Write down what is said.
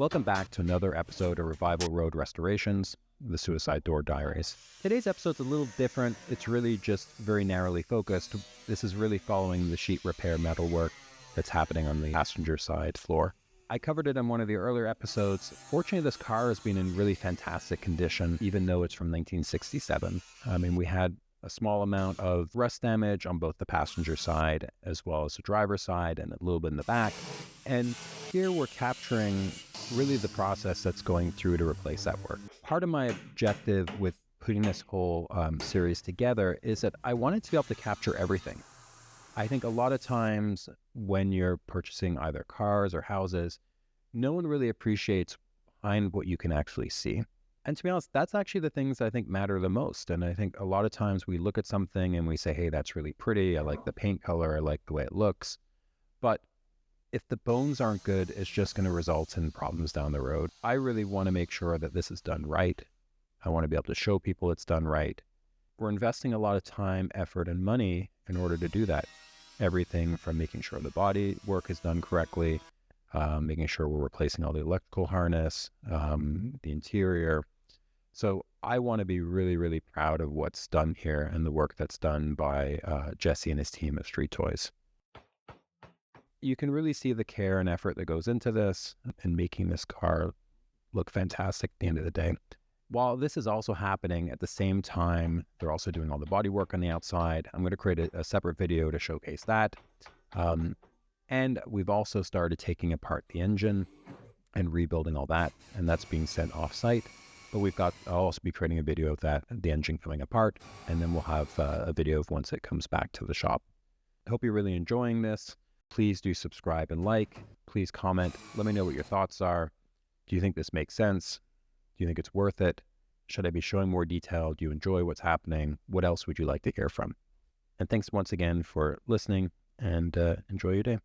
Welcome back to another episode of Revival Road Restorations, the Suicide Diaries. Today's episode's a little different. It's really just very narrowly focused. This is really following the sheet repair metalwork that's happening on the passenger side floor. I covered it in one of the earlier episodes. Fortunately, this car has been in really fantastic condition, even though it's from 1967. We had a small amount of rust damage on both the passenger side as well as the driver's side and a little bit in the back. And here we're capturing really the process that's going through to replace that work. Part of my objective with putting this whole series together is that I wanted to be able to capture everything. I think a lot of times when you're purchasing either cars or houses, no one really appreciates behind what you can actually see. And to be honest, that's actually the things I think matter the most. And I think a lot of times we look at something and we say, hey, that's really pretty. I like the paint color. I like the way it looks. But if the bones aren't good, it's just going to result in problems down the road. I really want to make sure that this is done right. I want to be able to show people it's done right. We're investing a lot of time, effort, and money in order to do that. Everything from making sure the body work is done correctly, making sure we're replacing all the electrical harness, the interior. So I want to be really, really proud of what's done here and the work that's done by Jesse and his team at Street Toys. You can really see the care and effort that goes into this and making this car look fantastic at the end of the day. While this is also happening at the same time, they're also doing all the body work on the outside. I'm going to create a separate video to showcase that. And we've also started taking apart the engine and rebuilding all that, and that's being sent off-site. But I'll also be creating a video of that, the engine coming apart, and then we'll have a video of once it comes back to the shop. I hope you're really enjoying this. Please do subscribe and like. Please comment. Let me know what your thoughts are. Do you think this makes sense? Do you think it's worth it? Should I be showing more detail? Do you enjoy what's happening? What else would you like to hear from? And thanks once again for listening, and enjoy your day.